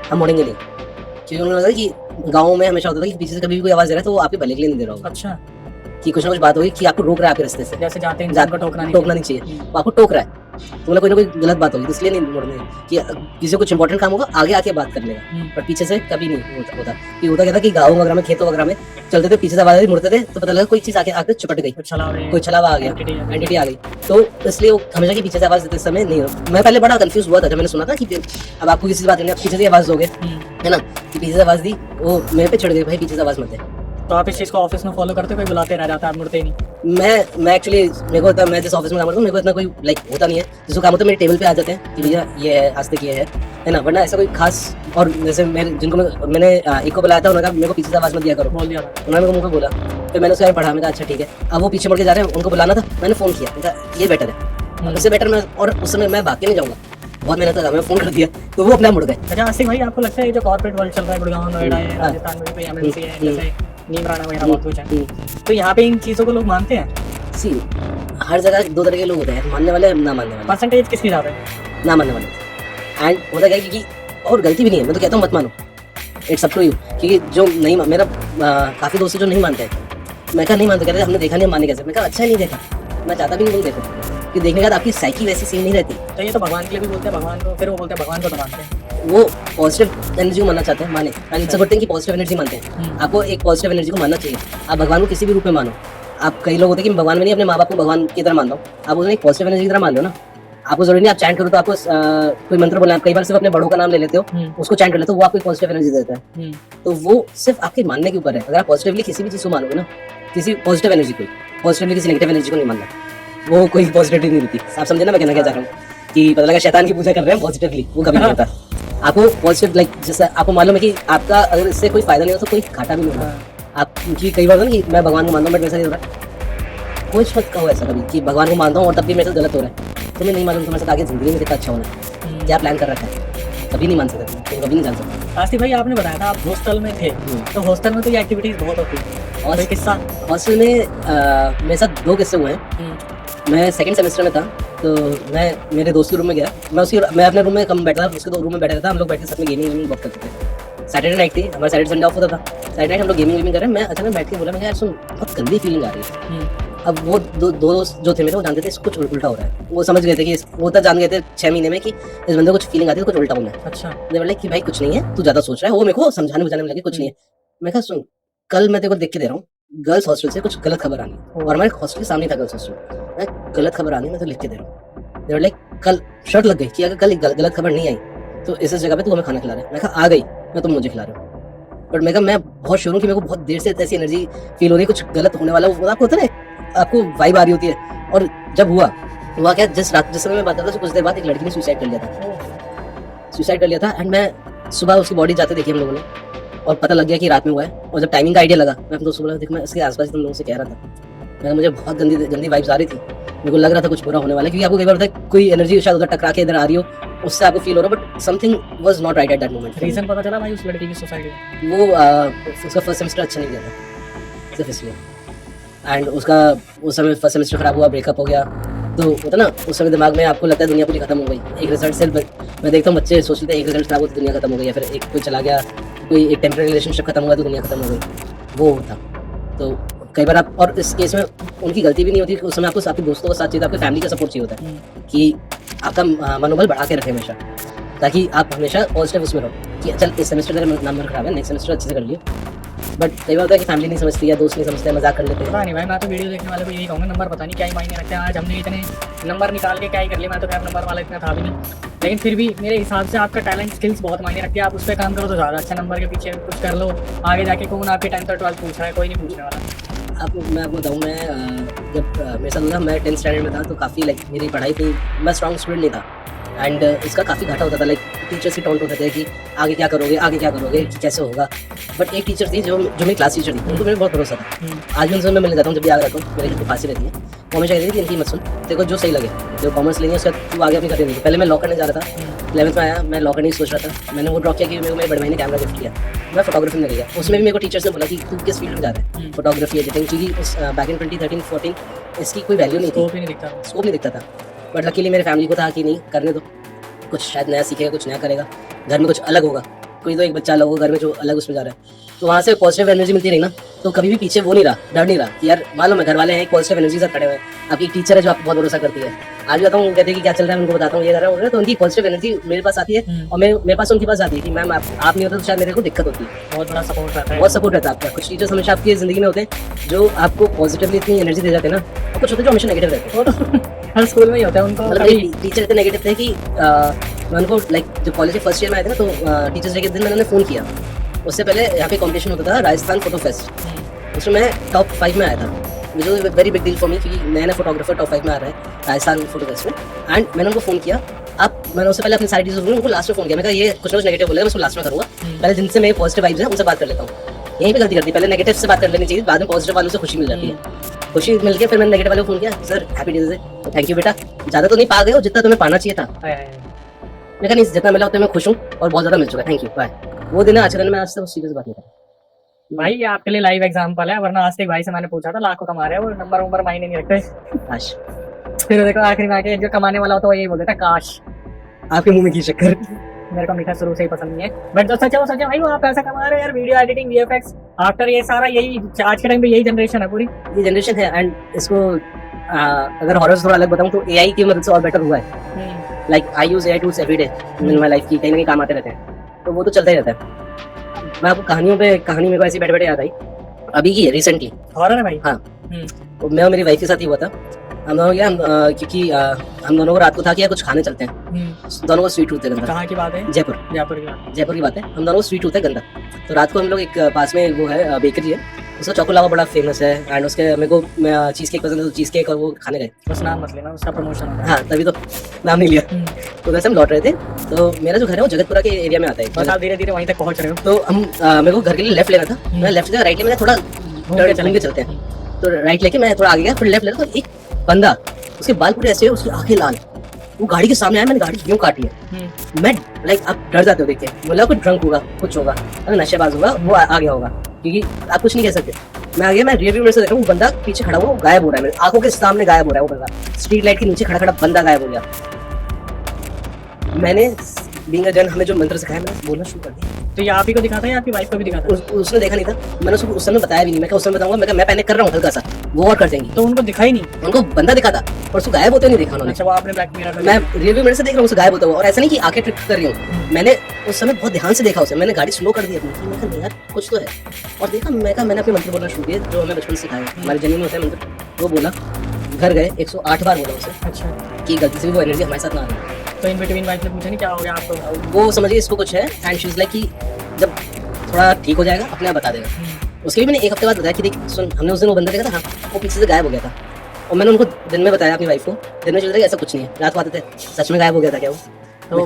हम मुड़ेंगे नहीं। क्योंकि उन्होंने कहा कि गाँव में हमेशा होता था कि पीछे से कभी भी कोई आवाज दे रहा है तो वो आपके भले के लिए नहीं दे रहा होगा। अच्छा, कि कुछ ना कुछ बात होगी कि आपको रोक रहा है आपके रास्ते से, जैसे जाते हैं टोकना नहीं चाहिए, वो आपको टोक रहा है, तो मतलब कोई ना कोई गलत बात होगी, तो इसलिए नहीं मुड़ने कि किसी कुछ इंपॉर्टेंट काम होगा आगे आके बात कर लेगा, पर पीछे से कभी नहीं होता। कि होता क्या था कि गाँव वगैरह में, खेतों वगैरह में चलते थे, पीछे से आवाज मुड़ते थे तो पता लगा कोई चीज आके चिपट गई, कोई छलावा आ गया, एंटिटी आ गई। तो इसलिए वो हमेशा की पीछे से आवाज देते समय नहीं। मैं पहले बड़ा कंफ्यूज हुआ था जब मैंने सुना था कि अब आपको किसी से बात करनी है, पीछे से आवाज दोगे, है ना, कि पीछे से आवाज दी, वो मेरे पे चढ़ गई, भाई पीछे से आवाज मत दे। तो आप इस चीज़ को ऑफिस में फॉलो करते हो, कोई बुलाते रह जाता है, आप मुड़ते ही नहीं? मैं एक्चुअली, मेरे को होता है, मैं जिस ऑफिस में काम करता हूँ मेरे को इतना कोई लाइक होता नहीं है, जिसको काम होता है मेरे टेबल पे आ जाते हैं कि भैया ये है, आज तक ये है ना, वरना ऐसा कोई खास। और जैसे जिनको मैंने एक को बुलाया था, उन्होंने कहा मेरे को पीछे से आवाज मत दिया करो, बोल दिया था, उन्होंने मेरे को मुँह पे बोला, फिर मैंने उसके बारे में पढ़ा, मैंने कहा अच्छा ठीक है। अब वो पीछे मुड़ के जा रहे हैं, उनको बुलाना था, मैंने फोन किया, ये बेटर है, उससे बेटर मैं, और उस समय मैं भाग के नहीं जाऊँगा, बहुत मेहनत लगा, मैं फोन कर दिया तो वो अपना मुड़ गए। अच्छा आसिफ भाई, आपको लगता है ये जो कॉर्पोरेट वर्ल्ड चल रहा है, गुड़गांव, नोएडा है, राजस्थान में भी एमएनसी है, जैसे नीम राणा वगैरह बहुत कुछ है, तो यहाँ पे इन चीज़ों को लोग मानते हैं? सी, हर जगह दो तरह के लोग होते हैं, मानने वाले, ना मानने वाले। परसेंटेज किसकी ज़्यादा है? ना मानने वाले। एंड होता क्या है कि, और गलती भी नहीं है, मैं तो कहता हूँ मत मानो, इट्स अप टू यू, क्योंकि जो नहीं, मेरा काफ़ी दोस्त जो नहीं मानते हैं, मैं कहा नहीं मानते, कह रहे हमने देखा नहीं, हम माने कैसे। मैं कहा अच्छा नहीं देखा, मैं चाहता भी नहीं तुम देखो, कि देखने के बाद आपकी साइकी वैसी सेम नहीं रहती। तो ये तो भगवान के लिए भी बोलते हैं भगवान को, फिर वो बोलते हैं भगवान को तो मानते हैं। वो पॉजिटिव एनर्जी को मानना चाहते हैं, माने, and it's a good thing कि पॉजिटिव एनर्जी मानते हैं। आपको एक पॉजिटिव एनर्जी को मानना चाहिए। आप भगवान को किसी भी रूप में मानो। आप कई लोग होते हैं कि भगवान में नहीं, अपने माँ बाप को भगवान की तरह मानता हूँ, आप उन्हें एक पॉजिटिव एनर्जी की तरह मान लो ना। आपको जरूरी नहीं आप चैंट करो तो आपको कोई मंत्र बोलना है, कई बार सिर्फ अपने बड़ों का नाम ले लेते हो, उसको चैंट कर लेते हो, वो आपको एक पॉजिटिव एनर्जी देता है। तो वो सिर्फ आपके मानने के ऊपर है। अगर आप पॉजिटिवली किसी भी चीज को मानोगे ना, किसी पॉजिटिव एनर्जी को, पॉजिटिवली किसी नेगेटिव एनर्जी को नहीं मानना, वो कोई पॉजिटिविटी नहीं देती। आप समझे ना मैं कहना क्या चाह रहा हूँ, कि पता लगा शैतान की पूजा कर रहे हैं पॉजिटिवली, वो कभी नहीं होता। आपको पॉजिटिव लाइक जैसे आपको मालूम है कि आपका अगर इससे कोई फायदा नहीं हो तो कोई घाटा भी नहीं होगा। आप क्योंकि कई बार ना कि मैं भगवान को मानता हूँ बट वैसा नहीं हो रहा है, कोई मत कहो ऐसा कभी कि भगवान को मानता हूँ और तब भी मेरे साथ गलत हो रहा है। तुम्हें नहीं मालूम तुम्हारे साथ आगे जिंदगी में कितना अच्छा होना है, क्या प्लान कर रखा है, कभी नहीं मान सकते, तुम कभी नहीं जान सकते। आसिफ भाई आपने बताया था आप हॉस्टल में थे, तो हॉस्टल में तो ये एक्टिविटीज बहुत होती है, और किस्सा हॉस्टल में मेरे साथ 2 किस्से हुए हैं। मैं सेकंड सेमेस्टर में था, तो मैं मेरे दोस्त के रूम में गया, मैं अपने रूम में कम बैठा था, उसके 2 रूम में बैठा था। हम लोग बैठे साथ में गेमिंग बहुत करते थे। सैटरडे नाइट थी, हमारा सैटरडे संडे ऑफ होता था। सैटरडे नाइट हम लोग गेमिंग कर रहे हैं, मैं अचानक बैठ के बोला, मैं यार सुन बहुत गंदी फीलिंग आ रही है। अब वो दो दोस्त जो थे मेरे, वो जानते थे इसको कुछ उल्टा हो रहा है। वो समझ गए थे कि वो तक जान गए थे 6 महीने में कि इस बंदे को कुछ फीलिंग आती है, कुछ उल्टा होना है। अच्छा, मैं बोला कि भाई कुछ नहीं है, तू ज्यादा सोच रहा है। वो मेरे को समझाने बुझाने में लगे कुछ नहीं है। मैं कहा सुन, कल मैं तेरे को देख के दे रहा हूँ, गर्ल्स हॉस्टल से कुछ गलत खबर आनी, और हमारे हॉस्टल के सामने था गर्ल्स हॉस्टल, मैं गलत खबर आनी मैं तो लिख के दे रहा हूँ। दे वर लाइक कल शर्ट लग गई कि अगर कल गलत खबर नहीं आई तो इस जगह पे तू हमें खाना खिला रहा है। मैं कहा आ गई, मैं तुम मुझे खिला रहे हो। बट मैं कहा मैं बहुत श्योर हूँ कि मेरे को बहुत देर से ऐसी एनर्जी फील हो रही है, कुछ गलत होने वाला। वो आपको होता है ना, आपको वाइब आ रही होती है। और जब हुआ क्या, जिस समय मैं बात कर रहा था कुछ देर बाद एक लड़की ने सुसाइड कर लिया था। एंड मैं सुबह उसकी बॉडी जाते देखी हम लोगों ने, और पता लग गया कि रात में हुआ है। और जब टाइमिंग का आइडिया लगा, मैं अपने दोस्तों को बोला देख मैं इसके आसपास तुम लोगों से कह रहा था, मैं मुझे बहुत गंदी वाइब्स आ रही थी, मेरे को लग रहा था कुछ बुरा होने वाला है। क्योंकि आपको कई बार होता है कोई एनर्जी शायद उधर टकरा के इधर आ रही हो, उससे आपको फील हो रहा है, but something was not right at that moment. Reason पता चला भाई उस लड़की की सुसाइड? वो उसका फर्स्ट सेमेस्टर अच्छा नहीं गया था सिर्फ इसलिए, एंड उसका उस समय फर्स्ट सेमेस्टर खराब हुआ, ब्रेकअप हो गया। तो होता ना उस समय दिमाग में आपको लगता है दुनिया पूरी खत्म हो गई। एक रिजल्ट से मैं देखता हूँ बच्चे सोचते हैं एक रिजल्ट खराब हो तो दुनिया खत्म हो गई, या फिर एक कोई चला गया, कोई एक टेम्पररी रिलेशनशिप खत्म हुआ तो दुनिया खत्म हो गई। वो होता तो कई बार आप, और इस केस में उनकी गलती भी नहीं होती, उस समय आपको आपके दोस्तों का साथ चाहिए, आपकी फैमिली का सपोर्ट चाहिए होता है कि आपका मनोबल बढ़ा के रखे हमेशा, ताकि आप हमेशा पॉजिटिव उसमें रहो कि चल इस सेमेस्टर तेरा नंबर खराब है, नेक्स्ट सेमेस्टर अच्छे से कर लियो। बट कई बार होता है कि फैमिली नहीं समझती, या दोस्त नहीं समझते, मजाक कर लेते हैं। पता नहीं भाई, मैं तो वीडियो देखने वाले को यही कहूँगा, नंबर पता नहीं क्या ही मायने रखते हैं। आज हमने इतने नंबर निकाल के क्या ही कर लिया, मैं तो खैर नंबर वाला इतना था भी नहीं, लेकिन फिर भी मेरे हिसाब से आपका टैलेंट स्किल्स बहुत मायने रखती है। आप उस पर काम करो तो ज़्यादा अच्छा, नंबर के पीछे कुछ कर लो, आगे जाके कौन आपके 10th और 12th पूछ रहा है, कोई नहीं पूछने वाला। मैं आपको बताऊँ, मैं जब मेरे साथ था, मैं 10th स्टैंडर्ड में था, तो काफ़ी लाइक मेरी पढ़ाई थी, मैं स्ट्रॉन्ग स्टूडेंट नहीं था, एंड इसका काफ़ी घाटा होता था। लाइक टीचर्स की टॉन्ट होते थे कि आगे क्या करोगे कैसे होगा। बट एक टीचर थी जो मेरी क्लास टीचर थी, उनको मेरे बहुत भरोसा था। आज भी उनसे मैं मिलने जाता हूँ, जब भी आ रहता हूँ, मेरे घर पास ही रहती है। वो हमेशा कहती थी इनकी मत सुन, तेरे को जो सही लगे, जो कॉमर्स लेनी है उसका तू आगे अपनी कर लेंगे। पहले मैं लॉ करने जा रहा था, 11th में आया, मैं लॉ करने की सोच रहा था। मैंने वो ड्रॉप किया कि मेरे बड़े भाई ने कैमरा गिफ्ट किया, मैं फोटोग्राफी में गया। उसमें भी मेरे को टीचर्स ने बोला कि तू किस फील्ड में जा रहा है, फोटोग्राफी एडिटिंग, क्योंकि उस बैक इन 2013-14 इसकी कोई वैल्यू नहीं थी, स्कोप नहीं दिखता था। बट लकीली मेरे फैमिली को था कि नहीं करने दो, कुछ शायद नया सीखेगा, कुछ नया करेगा, घर में कुछ अलग होगा, कोई तो एक बच्चा अलग होगा घर में जो अलग उसमें जा रहा है। तो वहाँ से पॉजिटिव एनर्जी मिलती रही ना, तो कभी भी पीछे वो नहीं रहा, डर नहीं रहा कि यार मालूम है घर वाले हैं, एक पॉजिटिव एनर्जी से खड़े हुए हैं। आपकी टीचर है जो आपको बहुत भरोसा करती है। आज बताता हूँ, कहते हैं कि क्या चल रहा है, उनको बताता हूँ ये कर रहा है, तो उनकी पॉजिटिव एनर्जी मेरे पास आती है, और मेरे पास उनके पास आती है कि मैम आप नहीं होता तो शायद मेरे को दिक्कत होती है। बहुत बड़ा सपोर्ट रहता है, बहुत सपोर्ट रहता है आपका। कुछ टीचर्स हमेशा आपकी जिंदगी में होते हैं जो आपको पॉजिटिवली इतनी एनर्जी दे जाते हैं ना, और कुछ होते हैं जो हमेशा नेगेटिव रहते हैं। वो तो हर स्कूल में ही होता है उनको। मतलब टीचर इतने नेगेटिव थे कि मैं उनको लाइक जब कॉलेज के फर्स्ट ईयर में आए थे ना, तो टीचर्स डे के दिन मैंने फ़ोन किया। उससे पहले यहाँ पे कॉम्पिटिशन होता था राजस्थान फोटो फेस्ट, उसमें मैं टॉप 5 में आया था, मुझे very big deal for me, क्योंकि नया फोटोग्राफर टॉप 5 में आ रहा है राजस्थान फोटो फेस्ट में। एंड मैंने उनको फ़ोन किया, मैंने उससे पहले अपनी सारी चीज़ें उनको लास्ट में फ़ोन किया। मैं कहा ये कुछ ना कुछ नेगेटिव बोलेगा, मैं उसको लास्ट में करूँगा, पहले जिनसे मेरे पॉजिटिव वाइब्स हैं उनसे बात कर लेता हूँ। यहीं पे गलती करती, पहले नेगेटिव से बात कर लेनी चाहिए, बाद में पॉजिटिव वालों से खुशी मिल जाती है। खुशी मिल गया, फिर मैंने नेगेटिव वालों को फ़ोन किया, sir happy day, thank you बेटा, ज़्यादा तो नहीं पा गए हो जितना तुम्हें पाना चाहिए था। मैं कहा नहीं, जितना मिला उतना मैं खुश हूँ, और बहुत ज़्यादा मिल चुका है, थैंक यू, बाय। वो दिन आज मैं आज तक सीरियस बात नहीं कर भाई, ये आपके लिए लाइव एग्जांपल है, वरना आज तक भाई से मैंने पूछा था लाखों कमा रहे हैं, वो नंबर मायने नहीं रखते। काश, फिर देखो आखिरी में आके जो कमाने वाला होता है वो यही बोल देता काश। आपके मुंह में घी शक्कर। मेरे को मीठा शुरू से ही पसंद नहीं है, बट जो सच है वो सच है भाई। वो आप पैसा कमा रहे हो यार, वीडियो एडिटिंग, वीएफएक्स, आफ्टर ये सारा यही आज के टाइम पे यही जनरेशन है पूरी। ये जनरेशन है एंड इसको अगर हॉरर से थोड़ा अलग बताऊं तो एआई की मदद से और बेटर हुआ है। Like I use AI tools everyday in my life की कहीं ना कहीं काम आते रहते हैं, तो वो तो चलता ही रहता है। मैं आपको कहानी मेरे को ऐसी बैठे बैठे याद आई अभी की रिसेंटली। हॉरर है भाई। हाँ, तो मैं और मेरी वाइफ के साथ ही हुआ था। हम दोनों क्या क्योंकि हम दोनों को रात को था कि यार कुछ खाने चलते हैं। दोनों को स्वीट टूथ है गंदा। कहाँ की बात है? जयपुर की बात है। हम दोनों को स्वीट टूथ है गंदा। तो रात को हम लोग एक पास में वो है बेकरी है, उसका चॉको लावा बड़ा फेमस है एंड उसके मेरे को चीज केक पसंद है, तो चीज केक और वो खाने गए। बस नाम मत लेना, उसका प्रमोशन होता है। हाँ, तभी तो नाम नहीं लिया। तो वैसे हम लौट रहे थे, तो मेरा जो घर है वो जगतपुरा के एरिया में आता है। बस आप धीरे धीरे वहीं तक पहुंच रहे हो। तो हम मेरे को घर के लिए लेफ्ट लेना था। मैं लेफ्ट से राइट ले, मैंने थोड़ा चलेंगे चलते हैं, तो राइट लेके मैं थोड़ा आगे गया, फिर लेफ्ट लेना। तो एक बंदा, उसके बाल पूरे ऐसे है, उसकी आंखें लाल, वो गाड़ी के सामने आया, मैंने गाड़ी यूं काटी है। मैं लाइक आप डर जाते हो देख के, बोला कुछ ड्रंक होगा, कुछ होगा, नशेबाज होगा, वो आ गया होगा, क्योंकि आप कुछ नहीं कह सकते। मैं आ गया, मैं रियर व्यू मिरर से देख रहा हूँ, वो बंदा पीछे खड़ा हुआ गायब हो रहा है, मेरे आंखों के सामने गायब हो रहा है वो बंदा। स्ट्रीट लाइट के नीचे खड़ा खड़ा बंदा गायब हो गया। मैंने बीइंग अ जन, हमें जो मंत्र सिखाया, मैंने बोलना शुरू कर दिया। तो ये आप ही को दिखा था या आपकी वाइफ को भी दिखा था? उसने देखा नहीं था, मैंने उसको उस समय बताया भी नहीं। मैं उस समय बताऊंगा, मैं पैनिक कर रहा हूँ हल्का सा, वो और कर देंगी। तो उनको दिखा ही नहीं? उनको बंदा दिखा था और उसको गायब होते नहीं देखा उन्होंने। अच्छा, वो आपने ब्लैक मिरर मैं रियर व्यू मिरर से देख रहा हूँ उसे गायब होता हुआ, और ऐसा नहीं कि आंखें ट्रिक कर रही हूँ। मैंने उस समय बहुत ध्यान से देखा उसे, मैंने गाड़ी स्लो कर दी अपनी, मैं कहा यार कुछ तो है, और देखा मैंने अपने मंत्र बोलना शुरू किया जो हमें बचपन से सिखाया, हमारे जमीन में होता है मंत्र। वो बोला, घर गए 108 बार बोला उसे। अच्छा, कि गलती से भी वो एनर्जी हमारे साथ ना आ रही। तो इन बिटवीन वाइफ ने पूछा नहीं क्या हो गया आपको? वो समझिए इसको कुछ है एंड शी इज लाइक कि जब थोड़ा ठीक हो जाएगा अपने आप बता देगा। उसके भी मैंने एक हफ्ते बाद बताया कि देख सुन, हमने उस दिन वो बंदा देखा था, हाँ, वो पीछे से गायब हो गया था। और मैंने उनको दिन में बताया अपनी वाइफ को, दिन में चल रहा है ऐसा कुछ नहीं है, रात को आते थे, सच में गायब हो गया था क्या वो? तो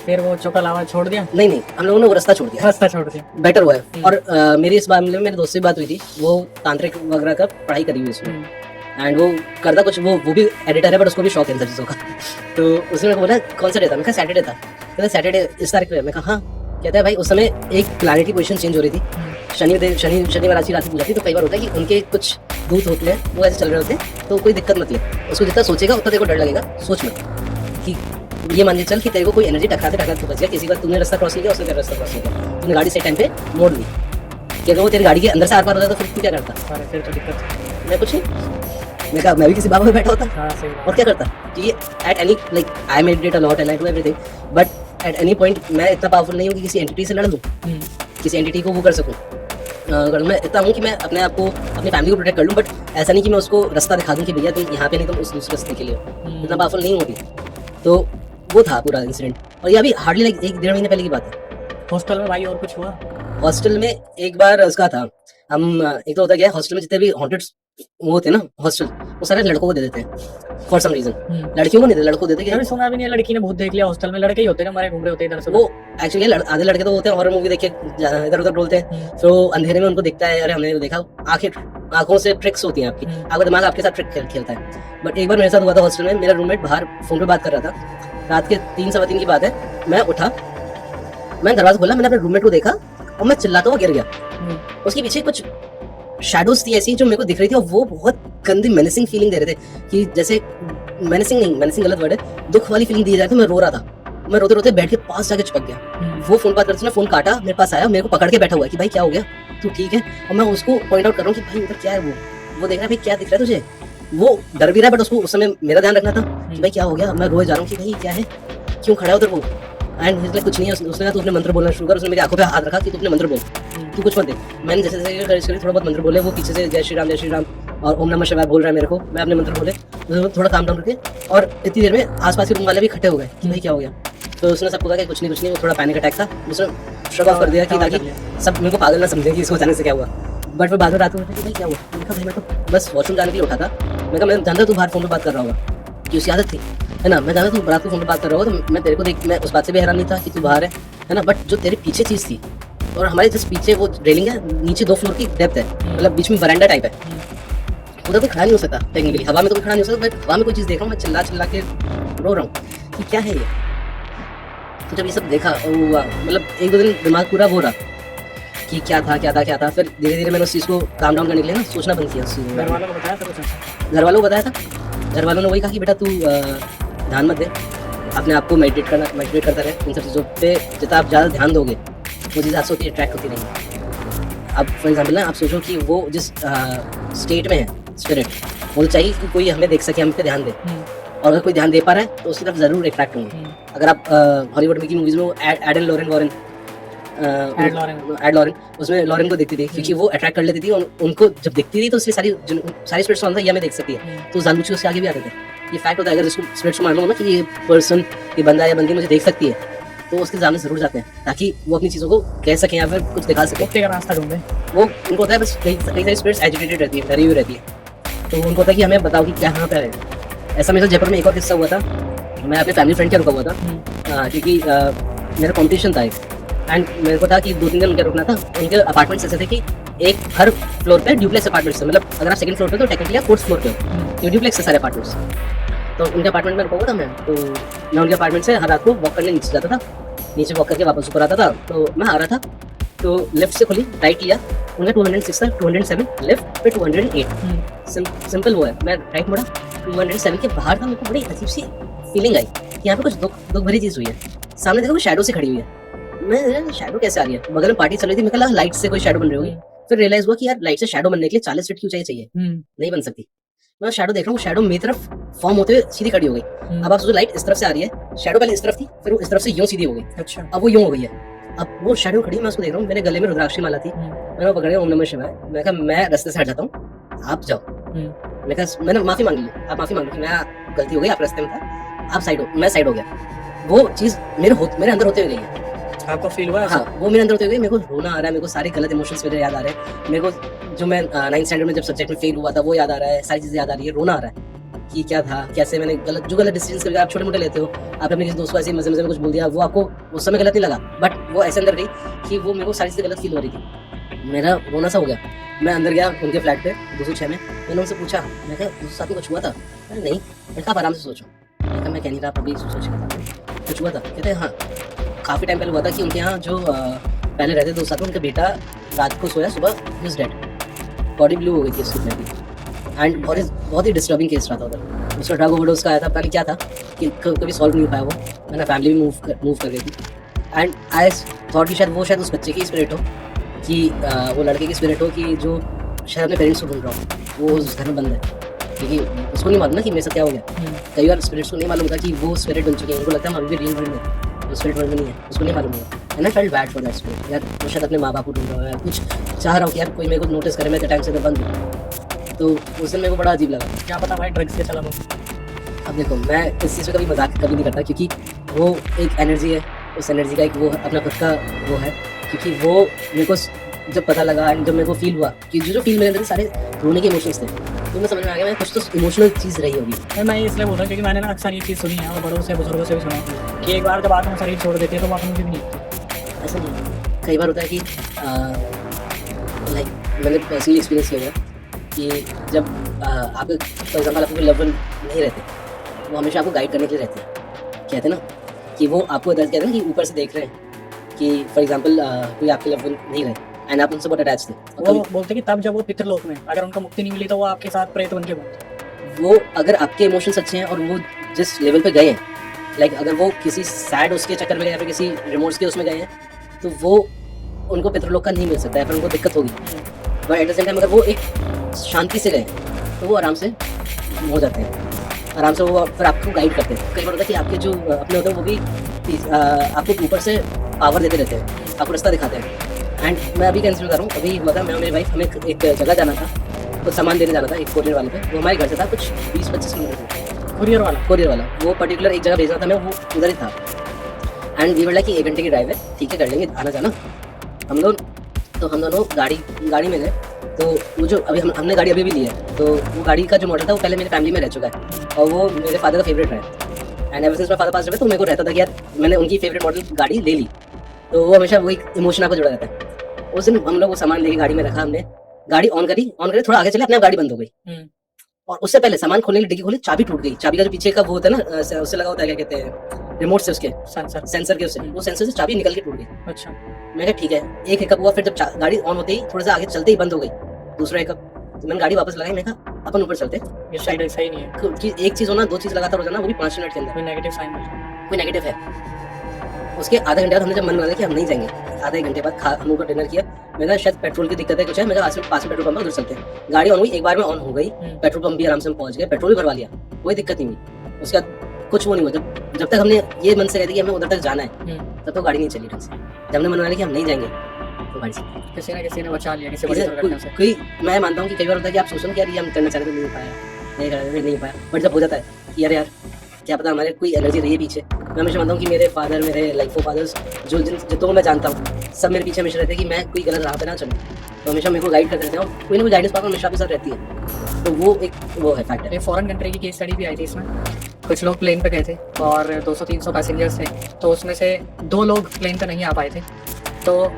फिर वो चौका लावा छोड़ दिया? नहीं, हम लोगों ने वो रास्ता छोड़ दिया, बेटर हुआ है। और मेरी इस मामले में मेरे दोस्त से बात हुई थी, वो तांत्रिक वगैरह का पढ़ाई करी हुई उसमें, एंड वो करता कुछ, वो भी एडिटर है, बट उसको भी शौक है इन सब चीज़ों का। तो उसने मेरे को बोला कौन सा डे था? मैं कहा सैटरडे था। कहता सैटरडे इस तारीख पे? मैं कहा हाँ। कहता है भाई उस समय एक प्लैनेट की पोजीशन चेंज हो रही थी, शनिवार राशि पूजा थी, तो कई बार होता है कि उनके कुछ दूत होते हैं वो ऐसे चल रहे होते हैं, तो कोई दिक्कत मत ले, उसको जितना सोचेगा उतना तेरे को डर लगेगा। सोच मत कि ये मान के चल कि तेरे को कोई एनर्जी टकराते बच गया, किसी का तुमने रास्ता क्रॉस नहीं किया, उसने तेरा रास्ता क्रॉस नहीं किया, तुमने गाड़ी सही टाइम पे मोड़ ली, कि अगर वो तेरी गाड़ी के अंदर से आर पार होता तो फिर तू क्या करता? फिर तो दिक्कत। मैं कुछ नहीं, मैं कहा मैं भी किसी बाबा में बैठा होता। हाँ, सही बात। और क्या करता कि at any like I meditate a lot and I do everything, but at any point मैं इतना पावरफुल नहीं हूँ कि किसी एंटिटी से लड़ लूँ, किसी एंटिटी को वो कर सकूँ। मैं इतना हूँ कि मैं अपने आप को, अपनी फैमिली को प्रोटेक्ट कर लूँ, बट ऐसा नहीं कि मैं उसको रास्ता दिखा दूँ कि भैया तुम यहाँ पे नहीं, तुम उस दूसरे रास्ते के लिए इतना पावरफुल नहीं होती। तो वो था पूरा इंसिडेंट, और ये अभी हार्डली लाइक 1-1.5 महीने पहले की बात है। हॉस्टल में भाई और कुछ हुआ? हॉस्टल में एक बार उसका था, हम एक तो होता क्या, हॉस्टल में जितने भी हॉन्टेड वो होते हैं ना हॉस्टल, वो सारे लड़कों को दे देते हैं फॉर सम रीजन। लड़कियों को नहीं देते, लड़कों को देते। मैंने सुना भी नहीं, लड़की ने भूत देख लिया हॉस्टल में, लड़के ही होते हैं हमारे घूम रहे होते हैं इधर से। वो एक्चुअली आधे लड़के तो होते हैं हॉरर मूवी देख के इधर उधर बोलते हैं, तो अंधेरे में उनको दिखता है अरे हमने देखा, आंखों से ट्रिक्स होती हैं आपकी, आपका दिमाग आपके साथ ट्रिक खेलता है। बट एक बार मेरे साथ हुआ था हॉस्टल में, मेरा रूममेट बाहर फोन पे बात कर रहा था, रात के 3-3:15 की बात है। मैं उठा, मैं दरवाजा खोला, मैंने अपने रूममेट को देखा और मैं चिल्लाता हुआ गिर गया। उसके पीछे कुछ शैडोज थी ऐसी जो मेरे को दिख रही थी, और वो बहुत गंदी मेनेसिंग फीलिंग दे रहे थे, कि जैसे मेनेसिंग गलत वर्ड है, दुख वाली फीलिंग दी जा रही थी। मैं रो रहा था, मैं रोते रोते बेड के पास जाके चिपक गया। वो फोन बात करते फोन काटा, मेरे पास आया, मेरे को पकड़ के बैठा हुआ है कि भाई क्या हो गया, तू ठीक है? और मैं उसको पॉइंट आउट कर रहा हूँ कि भाई उधर क्या है, वो देख रहा है भाई क्या दिख रहा है तुझे? वो डर भी रहा है, बट उसको उस समय मेरा ध्यान रखना था कि भाई क्या हो गया। मैं रोए जा रहा हूँ कि भाई क्या है, क्यों खड़ा है उधर वो? एंड कुछ नहीं है। उसने कहा तू अपने मंत्र बोलना शुरू कर। उसने मेरी आंखों पे हाथ रखा कि तू अपने मंत्र बोल, तू कुछ मत देख। मैंने जैसे जैसे थोड़ा बहुत मंत्र बोले, वो पीछे से जय श्री राम और ओम नमः शिवाय बोल रहा है मेरे को। मैं अपने मंत्र बोले, थोड़ा काम डाउन करके, और इतनी देर में आसपास के रूम वाले भी इकट्ठे हो गए कि भाई क्या हो गया। तो उसने सबको कहा कि कुछ नहीं, वो थोड़ा पैनिक अटैक था। उसने शक ऑफ कर दिया कि ताकि सब मेरे को पागल ना समझे कि इसको अचानक से क्या हुआ। बट फिर बाद में रात में कि भाई क्या हुआ, मैंने कहा भाई मैं तो बस वॉशरूम जाने के लिए उठा था। मैं कहा मैं जानता तू बाहर फोन पर बात कर रहा होगा, कि उसकी आदत थी, है ना। मैं जानता तू रात को फोन पर बात कर रहा होगा, तो मैं तेरे को देख, मैं उस बात से भी हैरान नहीं था कि तू बाहर है ना। बट जो तेरे पीछे चीज़ थी, और हमारे जस्ट पीछे वो रेलिंग है, नीचे 2 फ्लोर की डेप्थ है, मतलब बीच में वरांडा टाइप है, उधर कोई खड़ा नहीं हो सकता टेक्निकली, हवा में तो कोई खड़ा नहीं हो सकता। मैं हवा में कोई चीज़ देख रहा हूँ, मैं चिल्ला के रो रहा हूँ कि क्या है ये। तो जब ये सब देखा, मतलब 1-2 दिन दिमाग पूरा वो रहा कि क्या था। फिर धीरे धीरे मैंने उस चीज़ को काम डाउन करने के लिए ना सोचना बंद किया। उस चीज़ घर वालों को बताया था कुछ? घर वालों को बताया था। घर वालों ने वही कहा कि बेटा तू ध्यान मत दे, अपने आप को मेडिटेट करता रहे। इन सब चीज़ों पे जितना आप ज़्यादा ध्यान दोगे, वो चीज़ आपसे होती है, अट्रैक्ट होती रहेंगी। अब फॉर एग्जाम्पल ना आप सोचो कि वो जिस स्टेट में है स्पिरिट, वो चाहिए कि कोई हमें देख सके, हम पे ध्यान दे, और अगर कोई ध्यान दे पा रहा है तो उसकी तरफ जरूर अट्रैक्ट होंगे। अगर आप हॉलीवुड की मूवीज में एडन लॉरेन उसमें लॉरेन को देखती थी क्योंकि वो अट्रैक्ट कर लेती थी, और उनको जब देखती थी तो उसकी सारी स्पिरिट्स ये हमें देख सकती है, तो जानबूझ के उससे आगे भी आते थे। ये फैक्ट होता है, अगर इसको स्पिरिट्स को मान लो ना कि ये पर्सन, ये बंदा या बंदी मुझे देख सकती है, तो उसके सामने जरूर जाते हैं ताकि वो अपनी चीज़ों को कह सकें या फिर कुछ दिखा सकें। का रास्ता ढूंढे वो उनको होता है बस कई सारी स्पिरिट्स एजुकेटेड रहती है, डरी हुई रहती है, तो उनको होता है कि हमें बताओ कि क्या कहाँ पे है। ऐसा मेरे साथ जयपुर में एक और किस्सा हुआ था। मैं अपने फैमिली फ्रेंड के रुका हुआ था क्योंकि मेरा कॉम्पिटिशन था एंड मेरे को था कि 2-3 दिन उनके रुकना था। उनके अपार्टमेंट्स ऐसे थे कि एक हर फ्लोर पे ड्यूप्लेक्स अपार्टमेंट्स थे, मतलब अगर आप सेकंड फ्लोर पे तो टेक्निकली आप 4th फ्लोर पे हो, ये ड्यूप्लेक्स है सारे अपार्टमेंट्स। तो उनके अपार्टमेंट में रुका हुआ था मैं, तो मैं उनके अपार्टमेंट से हर रात को वॉक करने नीचे जाता था, नीचे वॉक करके वापस ऊपर आता था। तो मैं आ रहा था तो लेफ्ट से खुली, राइट लिया, उनका 206 था, 207 लेफ्ट पे 208 सिंपल वो है। मैं राइट मुड़ा, 207 के बाहर था। मेरे को बड़ी अजीब सी फीलिंग आई कि यहाँ पे कुछ दुख भरी चीज़ हुई है। सामने देखो शैडो से खड़ी हुई है, मैं शैडो कैसे आ रही है, बगल में पार्टी चल रही थी, मेरे को लगा लाइट से कोई शैडो बन रही होगी। फिर रियलाइज हुआ कि यार लाइट से शैडो बनने के लिए 40 फीट की ऊंचाई चाहिए, नहीं बन सकती। मैं शैडो देख रहा हूँ, शैडो मेरी तरफ फॉर्म होते हुए सीधी खड़ी हो गई। अब आप सोचो लाइट इस तरफ से आ रही है, शैडो पहले इस तरफ थी, फिर वो इस तरफ से यूं सीधी हो गई। अच्छा, अब वो यूं हो गई है। अब वो शैडो खड़ी, मैं उसको देख रहा हूँ, मेरे गले में रुद्राक्षी माला थी, मैंने वो पकड़े, ओम नमः शिवाय। मैं कहा मैं रास्ते से हट जाता हूँ, आप जाओ। मैं कहा मैंने माफी मांग ली, आप माफी मांग लो कि मैं गलती हो गई, आप रास्ते में था, आप साइड हो, मैं साइड हो गया। वो चीज मेरे अंदर होते हुए गई है। आपको फील हुआ? हाँ, वो मेरे अंदर होते हुए, मेरे को रोना आ रहा है, मेरे को सारे गलत इमोशंस मेरे याद आ रहे हैं, मेरे को जो मैं 9th स्टैंडर्ड में जब सब्जेक्ट में फेल हुआ था वो याद आ रहा है, सारी चीजें याद आ रही है, रोना आ रहा है कि क्या था, कैसे मैंने गलत डिसीजंस करके। आप छोटे मोटे लेते हो, आपने अपने किसी दोस्त को ऐसे मजे में कुछ बोल दिया, वो आपको उस समय गलत नहीं लगा, बट वो ऐसे अंदर रही कि वो मेरे को सारी चीजें गलत फील हो रही थी। मेरा रोना सा हो गया। मैं अंदर गया उनके फ्लैट पे 206 में, मैंने उनसे पूछा, मैं कहा उस साथ में कुछ हुआ था? अरे नहीं। मैं कहा आराम से सोचो। मैं कह नहीं रहा, आप अभी सोच रहा था कुछ हुआ था? कहते हैं हाँ, काफ़ी टाइम पहले हुआ था कि उनके यहाँ जो पहले रहते दोस्त साथ में, उनका बेटा रात को सोया, सुबह he is dead, body blue हो गई थी उसकी में, एंड बहुत ही डिस्टर्बिंग केस रहा था उधर। उसका ड्रग ओवरडोज का आया था, पता नहीं क्या था कि कभी सॉल्व नहीं हो पाया वो। मैंने फैमिली भी मूव कर गई थी, एंड आई थॉट कि शायद उस बच्चे की स्पिरिट हो, कि वो लड़के की स्पिरिट हो कि जो शायद अपने पेरेंट्स को ढूंढ रहा हो, वो उस घर में बंद है, क्योंकि उसको नहीं मालूम ना कि मेरे साथ क्या हो गया। कई बार स्पिरिट्स को नहीं मालूम था कि वो स्पिरिट बन चुके हैं, उनको लगता है हम अभी भी रियल वर्ल्ड में, वो स्पिरिट वर्ल्ड में नहीं है, उसको नहीं मालूम है। And I felt bad for that spirit, यार वो शायद अपने माँ बाप को ढूंढ रहा है, कुछ चाह रहा हूँ कि यार कोई मेरे को नोटिस करे, मैं टाइम से बंद हूँ। तो उस दिन मेरे को बड़ा अजीब लगा। क्या पता भाई ड्रग्स के चला वो। अब देखो, मैं इस चीज़ पे कभी मजाक कभी नहीं करता, क्योंकि वो एक एनर्जी है, उस एनर्जी का एक वो अपना खुद का वो है, क्योंकि वो मेरे को जब पता लगा एंड जब मेरे को फील हुआ कि जो फील मेरे अंदर सारे रोने के इमोशंस थे, तो मैं समझ में आ गया मैं कुछ तो इमोशनल चीज़ रही होगी। मैं इसलिए बोल रहा हूँ क्योंकि मैंने ना अक्सर ये चीज़ सुनी है, और बड़ों से बुजुर्गों से भी सुना है कि एक बार जब आत्मा शरीर छोड़ देती है तो वो आत्मा भी नहीं होती। ऐसा नहीं, कई बार होता है कि लाइक मैंने पर्सनली एक्सपीरियंस किया कि जब आपके फॉर एग्जाम्पल आपके लव वन नहीं रहते, वो हमेशा आपको गाइड करने के लिए रहते हैं। कहते हैं ना कि वो आपको कहते हैं ना कि ऊपर से देख रहे हैं कि फॉर एग्जाम्पल कोई आपके लव वन नहीं रहे एंड आप उनसे बहुत अटैच थे, वो बोलते कि तब जब वो पितृलोक में अगर उनको मुक्ति नहीं मिली तो वो आपके साथ प्रेत बन के बोलते। वो अगर आपके इमोशंस अच्छे हैं और वो जिस लेवल पे गए हैं, लाइक अगर वो किसी सैड उसके चक्कर में गए या फिर किसी रिमोट्स के उसमें गए हैं, तो वो उनको पितृलोक का नहीं मिल सकता है, फिर उनको दिक्कत होगी। But at the same time अगर वो एक शांति से गए तो वो आराम से हो जाते हैं, आराम से वो फिर आपको गाइड करते हैं। कई बार होता है कि आपके जो अपने होते हैं वो भी आपको ऊपर से पावर देते रहते हैं, आपको रास्ता दिखाते हैं। एंड मैं अभी कैंसिल कर रहा हूँ, अभी हुआ था मैं और मेरी वाइफ, हमें एक जगह जाना था, कुछ सामान देने जाना था एक कोरियर वाले पे, वो हमारे घर से था कुछ 20-25 किलोमीटर। कोरियर वाला वो पर्टिकुलर एक जगह भेजना था, मैं वो उधर ही था। एंड वी वर लाइक कि 1 घंटे की ड्राइव है, ठीक है कर लेंगे आना जाना। हम दोनों गाड़ी में गए। तो वो जो अभी हमने गाड़ी अभी भी ली है, तो वो गाड़ी का जो मॉडल था वो पहले मेरी फैमिली में रह चुका है, और वो मेरे फादर का फेवरेट है। And ever since my father पास रहे, तो मेरे को रहता था कि यार मैंने उनकी फेवरेट मॉडल गाड़ी ले ली, तो वो हमेशा वो एक इमोशन आपको जुड़ा रहता है। उस दिन हम लोग वो सामान लेके गाड़ी में रखा, हमने गाड़ी ऑन करी, थोड़ा आगे चले, अपने आप गाड़ी बंद हो गई। और उससे पहले सामान खोलने की डिग्गी खोली, चाबी टूट गई। चाबी का जो पीछे का वो होता है ना, उससे लगा होता है, क्या कहते हैं, रिमोट से, उसके सेंसर के, उससे वो सेंसर से चाबी निकल के टूट गई। अच्छा, मैं कहा ठीक है, एक हिकअप हुआ, फिर जब गाड़ी ऑन होते ही थोड़ा सा आगे चलते ही बंद हो गई, दूसरा हिकअप। तो मैंने गाड़ी वापस लगाई, मैं कहा अपन ऊपर चलते, ये शायद सही नहीं है कि एक चीज होना, 2 चीज लगातार हो जाना, वो भी 5 मिनट के अंदर। कोई नेगेटिव है। उसके आधा घंटे बाद हमने जब मन बना कि हम नहीं जाएंगे, आधे घंटे बाद हम लोग डिनर किया, मेरा शायद पेट्रोल की दिक्कत है कुछ है, मेरा पास में पेट्रोल पंप है, उधर चलते हैं। गाड़ी ऑन हुई, एक बार में ऑन हो गई, पेट्रोल पंप भी आराम से हम पहुंच गए, पेट्रोल भी भरवा लिया, कोई दिक्कत नहीं हुई। उसके बाद कुछ वो नहीं हुआ। जब तक हमने ये मन से कहते कि हमें उधर तक जाना है, तब तो गाड़ी नहीं चली ढंग से। जब हमने मनवा लिया कि हम नहीं जाएंगे, तो गाड़ी चली। किसी ने बचा लिया किसी बड़ी दुर्घटना से। कोई मैं मानता हूँ कि कई बार होता है कि आप सोचो कि यार ये हम करना चाहते थे, नहीं हो पाया, नहीं पाया, बट जब हो जाता है कि यार क्या पता हमारे कोई एनर्जी रही है पीछे। मैं हमेशा मानता हूँ कि मेरे फादर, मेरे लाइफ ऑफ फादर्स जितनों को मैं जानता हूँ, सब मेरे पीछे हमेशा रहते हैं कि मैं कोई गलत राह पे ना चलूँ, तो हमेशा मेरे को गाइड करते रहते हैं और कोई ना कोई गाइडेंस पावर हमेशा आपके साथ रहती है। तो वो एक वो है फैक्टर। ये फॉरेन कंट्री की केस स्टडी भी आई थी इसमें। कुछ लोग प्लेन पे गए थे और 200-300 पैसेंजर्स थे, तो उसमें से 2 लोग प्लेन पे नहीं आ पाए थे। तो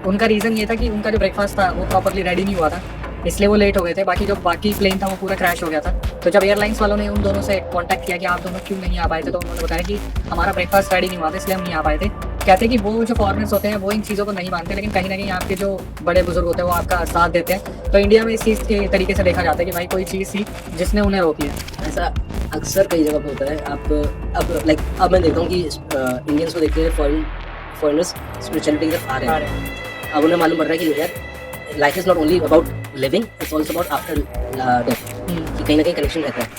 उनका रीज़न ये था कि उनका जो ब्रेकफास्ट था वो प्रॉपरली रेडी नहीं हुआ था, इसलिए वो लेट हो गए थे। बाकी जो बाकी प्लेन था वो पूरा क्रैश हो गया था। तो जब एयरलाइंस वालों ने उन दोनों से कांटेक्ट किया कि आप दोनों क्यों नहीं आ पाए थे, तो उन्होंने बताया कि हमारा ब्रेकफास्ट रेडी नहीं हुआ था, इसलिए हम नहीं आ पाए थे। कहते हैं कि वो जो फॉरेनर्स होते हैं वो इन चीज़ों को नहीं मानते, लेकिन कहीं ना कहीं आपके जो बड़े बुजुर्ग होते हैं वो आपका साथ देते हैं। तो इंडिया में इस चीज़ के तरीके से देखा जाता है कि भाई कोई चीज़ थी जिसने उन्हें रोकी है। ऐसा अक्सर कई जगह पे होता है। आप अब मैं देखता हूँ कि इंडियंस को देखते हैं फॉरेनर्स स्पिरिचुअलिटी की तरफ आ रहे हैं। अब उन्हें मालूम पड़ रहा है कि यार life is not only about living, it's also about after death, कि कहीं ना कहीं कनेक्शन रहता है।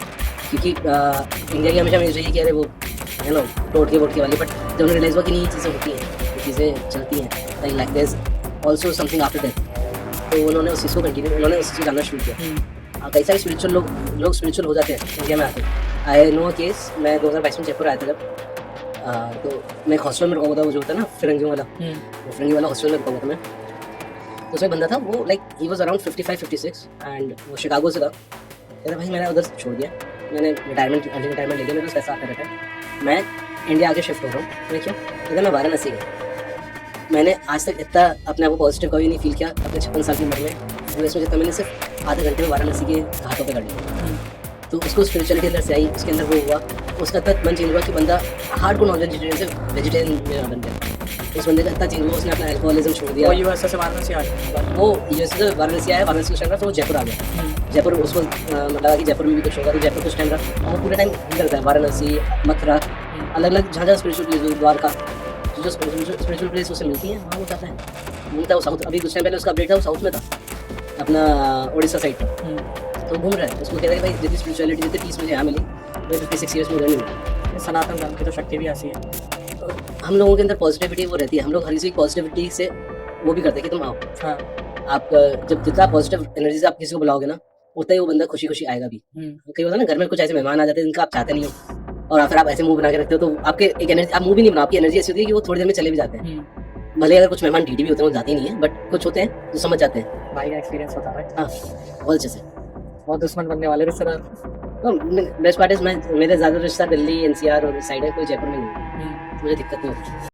क्योंकि इंडिया की हमेशा इमेज रही है कि अरे वो है ना टोटके वोटके वाली, बट जब उन्हें रियलाइज हुआ कि नहीं ये चीज़ें होती हैं, ये चीज़ें चलती हैं, like there is also something after death, तो उन्होंने उस चीज़ को कंटिन्यू, उन्होंने उस चीज़ को जानना शुरू किया। कई सारे स्पिरिचुअल लोग स्पिरिचुअल हो जाते हैं इंडिया में आते हैं। आई नो केस, मैं 2022 में जयपुर आया था जब, तो मैं एक हॉस्टल में रुका हुआ था, वो जो होता है ना फिरंगियों वाला, वो फिरंगी वाला हॉस्टल में रुका हुआ था मैं। तो उसमें बंदा था, वो like he was around 55-56 and वो शिकागो से था। कहता भाई मैंने उधर छोड़ दिया, मैंने रिटायरमेंट ले लिया, मेरे पास पैसा आता रहता है, मैं इंडिया आके शिफ्ट हो रहा हूँ। मैं क्यों? कहता मैं वाराणसी गया। मैंने आज तक इतना अपने आप को पॉजिटिव कभी नहीं फील किया अपने 56 साल की उम्र में। वो इसमें जितना मैंने सिर्फ आधे घंटे में वाराणसी के घाटों पर कर लिया। तो उसको स्पिरिचुअलिटी अंदर से आई, उसके अंदर वो हुआ, उसका तक मन चेंज हुआ कि बंदा हार्ड को नॉन वेजिटेरियन से वेजिटेरियन बन गया। उस बंदे का इतना चेंज हुआ, उसने अपना अल्कोहलिज्म छोड़ दिया। वो यूएसए से वाराणसी आ गया, वो यूएसए से वाराणसी आया, वाराणसी कुछ टाइम रहा, तो वो जयपुर आ गया। जयपुर उसको लगा कि जयपुर में भी कुछ होगा, तो जयपुर कुछ टाइम रहा, और वो पूरे टाइम करता है वाराणसी, मथुरा, अलग अलग जहाँ जहाँ स्पिरिचुअल प्लेस, द्वारका, जो स्पिरिचुअल प्लेस उससे मिलती है वहाँ वो जाता है, घूमता है। वो साउथ, अभी कुछ टाइम पहले उसका अपडेट था, वो साउथ में था, अपना उड़ीसा साइड पर, तो घूम रहा है। उसको कहता है कि भाई जितनी स्पिरिचुअलिटी, जितनी पीस मुझे यहाँ मिली, मुझे 56 ईयर्स में उधर नहीं मिली। सनातन धर्म की तो शक्ति भी ऐसी है। हम लोगों के अंदर पॉजिटिविटी वो रहती है, हम लोग हर किसी की पॉजिटिविटी से वो भी करते हैं कि तुम आओ। हाँ, आप जब जितना पॉजिटिव एनर्जी से आप किसी को बुलाओगे ना, उतना ही वो बंदा खुशी खुशी आएगा भी। कई होता है ना घर में कुछ ऐसे मेहमान आ जाते हैं जिनका आप चाहते नहीं हो, और फिर आप ऐसे मुंह बना के रखते हो, तो आपके एक एनर्जी, आप मुंह भी नहीं बना, आपकी एनर्जी ऐसी होती है कि वो थोड़ी देर में चले भी जाते हैं। भले अगर कुछ मेहमान ढीठी भी होते हैं, वो जाते ही नहीं है, बट कुछ होते हैं जो समझ जाते हैं। भाई का एक्सपीरियंस होता है। हाँ, बहुत अच्छे से। बहुत दुश्मन बनने वाले रिश्तेदार। बेस्ट पार्ट इज मेरे ज़्यादा रिश्तेदार दिल्ली, एनसीआर और साइड है, कोई जयपुर में नहीं है, मुझे दिक्कत नहीं होती।